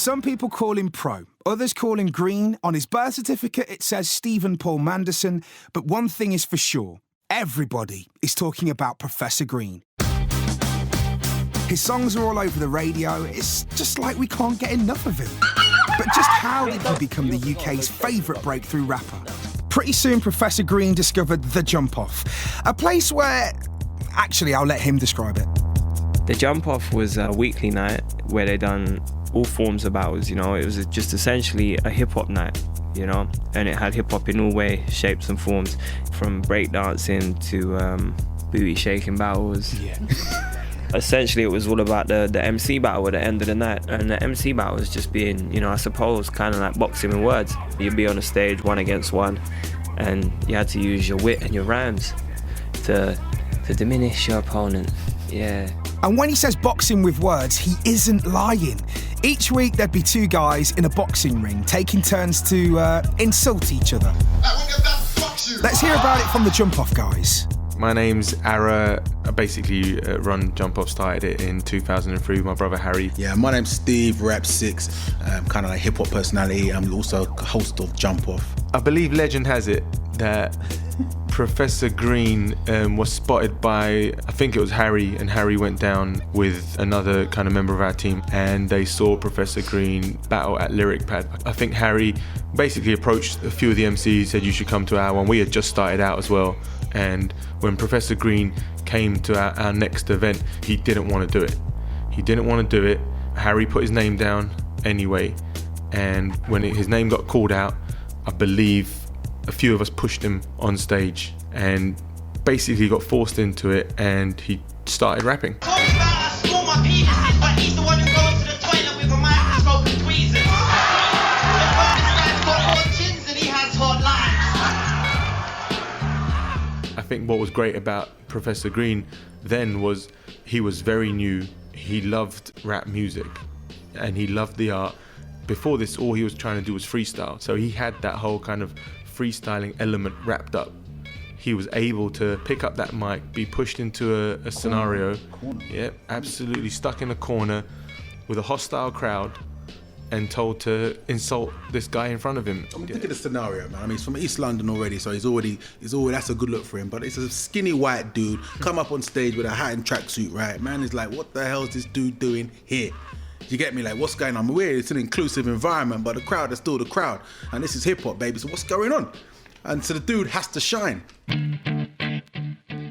Some people call him Pro, others call him Green. On his birth certificate, it says Stephen Paul Manderson. But one thing is for sure, everybody is talking about Professor Green. His songs are all over the radio. It's just like we can't get enough of him. But just how did he become the UK's favourite breakthrough rapper? Pretty soon, Professor Green discovered The Jump Off, a place where... Actually, I'll let him describe it. The Jump Off was a weekly night where they done all forms of battles, you know. It was just essentially a hip-hop night, you know, and it had hip-hop in all ways, shapes and forms, from breakdancing to booty shaking battles. Yeah. Essentially, it was all about the MC battle at the end of the night, and the MC battle was just being, you know, I suppose, kind of like boxing with words. You'd be on a stage, one against one, and you had to use your wit and your rhymes to diminish your opponent. Yeah. And when he says boxing with words, he isn't lying. Each week there'd be two guys in a boxing ring taking turns to insult each other. Let's hear about it from the Jump Off guys. My name's Ara. I basically run Jump Off, started it in 2003 with my brother Harry. Yeah, my name's Steve, Rap 6, kind of like hip-hop personality. I'm also host of Jump Off. I believe legend has it that Professor Green was spotted by, I think it was Harry, and Harry went down with another kind of member of our team, and they saw Professor Green battle at Lyric Pad. I think Harry basically approached a few of the MCs, said you should come to our one. We had just started out as well, and when Professor Green came to our next event, he didn't want to do it. He didn't want to do it. Harry put his name down anyway, and when his name got called out, I believe a few of us pushed him on stage and basically got forced into it, and he started rapping. I think what was great about Professor Green then was he was very new. He loved rap music and he loved the art. Before this, all he was trying to do was freestyle. So he had that whole kind of freestyling element wrapped up. He was able to pick up that mic, be pushed into a scenario, yeah, absolutely stuck in a corner with a hostile crowd and told to insult this guy in front of him. I mean, look at the scenario, man. I mean, he's from East London already, so he's already that's a good look for him. But it's a skinny white dude come up on stage with a hat and tracksuit, right? Man is like, what the hell is this dude doing here? You get me? Like, what's going on? Weird, it's an inclusive environment, but the crowd is still the crowd. And this is hip hop, baby, so what's going on? And so the dude has to shine.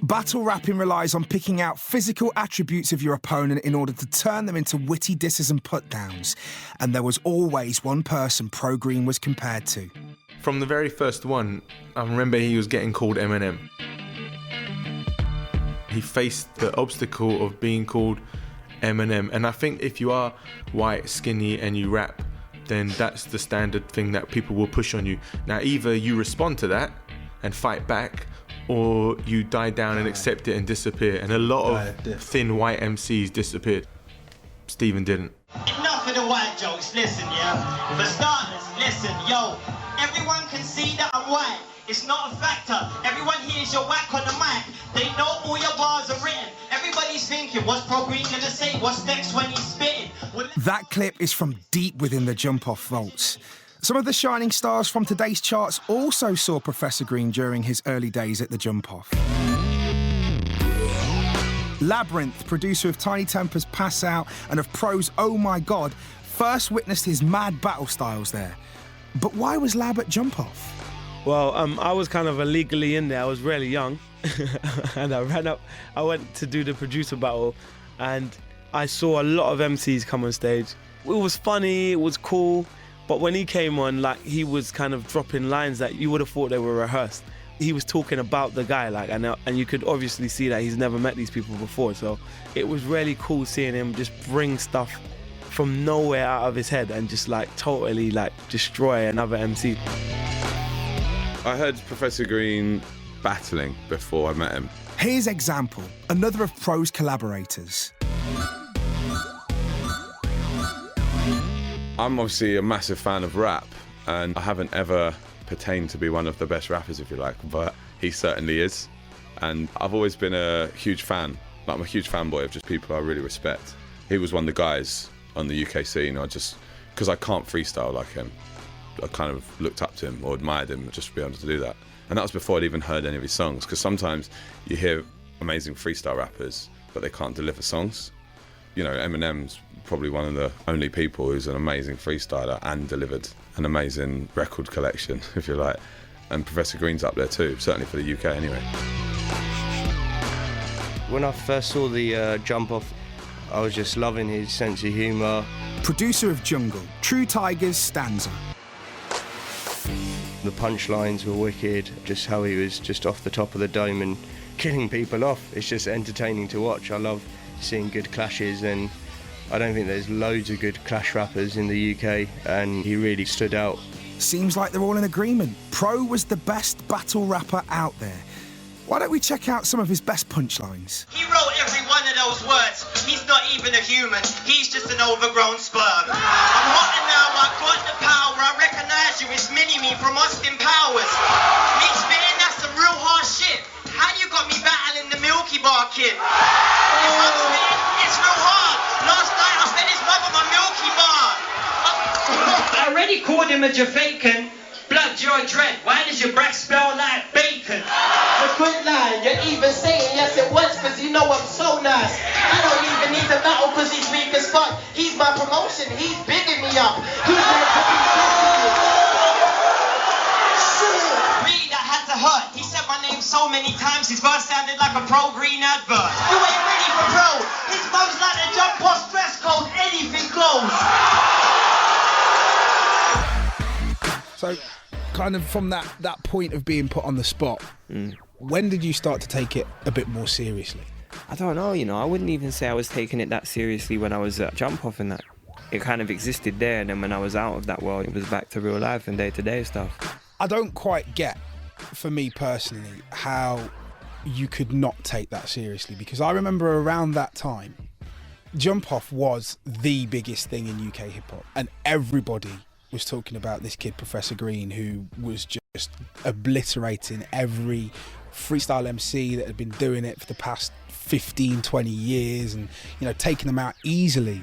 Battle rapping relies on picking out physical attributes of your opponent in order to turn them into witty disses and put-downs. And there was always one person Pro Green was compared to. From the very first one, I remember he was getting called Eminem. He faced the obstacle of being called Eminem. And I think if you are white, skinny, and you rap, then that's the standard thing that people will push on you. Now, either you respond to that and fight back, or you die down and accept it and disappear. And a lot of thin white MCs disappeared. Stephen didn't. Enough of the white jokes, listen, yeah? For starters, listen, yo, everyone can see that I'm white. It's not a factor. Everyone hears your whack on the mic. They know all your bars are written. Everybody's thinking, what's Pro Green gonna say? What's next when he's spitting? That clip is from deep within the Jump Off vaults. Some of the shining stars from today's charts also saw Professor Green during his early days at the Jump Off. Labyrinth, producer of Tiny Temper's Pass Out and of Pro's Oh My God, first witnessed his mad battle styles there. But why was Lab at Jump Off? Well, I was kind of illegally in there. I was really young. And I ran up. I went to do the producer battle and I saw a lot of MCs come on stage. It was funny, it was cool. But when he came on, like, he was kind of dropping lines that you would have thought they were rehearsed. He was talking about the guy, like, and you could obviously see that he's never met these people before. So it was really cool seeing him just bring stuff from nowhere out of his head and just like totally like destroy another MC. I heard Professor Green battling before I met him. Here's Example, another of Pro's collaborators. I'm obviously a massive fan of rap, and I haven't ever pertained to be one of the best rappers, if you like, but he certainly is. And I've always been a huge fan. Like, I'm a huge fanboy of just people I really respect. He was one of the guys on the UK scene I just because I can't freestyle like him. I kind of looked up to him or admired him just to be able to do that. And that was before I'd even heard any of his songs, because sometimes you hear amazing freestyle rappers, but they can't deliver songs. You know, Eminem's probably one of the only people who's an amazing freestyler and delivered an amazing record collection, if you like. And Professor Green's up there too, certainly for the UK anyway. When I first saw the Jump Off, I was just loving his sense of humour. Producer of Jungle, True Tiger's Stanza. The punchlines were wicked, just how he was just off the top of the dome and killing people off. It's just entertaining to watch. I love seeing good clashes, and I don't think there's loads of good clash rappers in the UK, and he really stood out. Seems like they're all in agreement. Pro was the best battle rapper out there. Why don't we check out some of his best punchlines? He wrote every one of those words. He's not even a human. He's just an overgrown sperm. I'm hot and now I got the power. I recognize you. It's Mini-Me from Austin Powers. Me spitting, that's some real hard shit. How you got me battling the Milky Bar kid? If I'm spitting, it's real hard. Last night I fed his mother my Milky Bar. I already called him a Jamaican. Blood, you're a dread. Why does your breath smell like bacon? The good line, you're even saying yes it was, cause you know I'm so nice. I don't even need to battle cause he's weak as fuck. He's my promotion, he's bigging me up. He's gonna put me Reed, that had to hurt. He said my name so many times, his verse sounded like a Pro Green advert. You ain't ready for Pro. His flow's like the Jump Off dress code, anything goes. So, kind of from that point of being put on the spot, when did you start to take it a bit more seriously? I don't know, you know, I wouldn't even say I was taking it that seriously when I was at Jump Off and that. It kind of existed there, and then when I was out of that world, it was back to real life and day-to-day stuff. I don't quite get, for me personally, how you could not take that seriously, because I remember around that time, Jump Off was the biggest thing in UK hip-hop, and everybody was talking about this kid, Professor Green, who was just obliterating every freestyle MC that had been doing it for the past 15, 20 years and, you know, taking them out easily.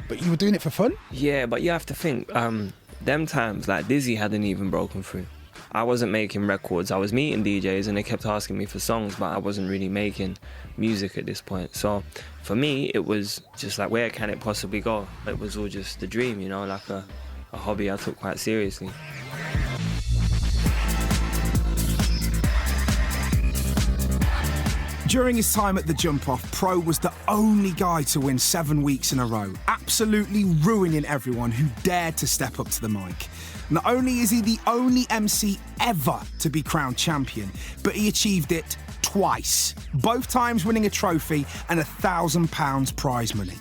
But you were doing it for fun? Yeah, but you have to think, them times, like, Dizzy hadn't even broken through. I wasn't making records. I was meeting DJs and they kept asking me for songs, but I wasn't really making music at this point. So for me, it was just like, where can it possibly go? It was all just a dream, you know, like a hobby I took quite seriously. During his time at the Jump Off, Pro was the only guy to win 7 weeks in a row, absolutely ruining everyone who dared to step up to the mic. Not only is he the only MC ever to be crowned champion, but he achieved it twice, both times winning a trophy and £1,000 prize money.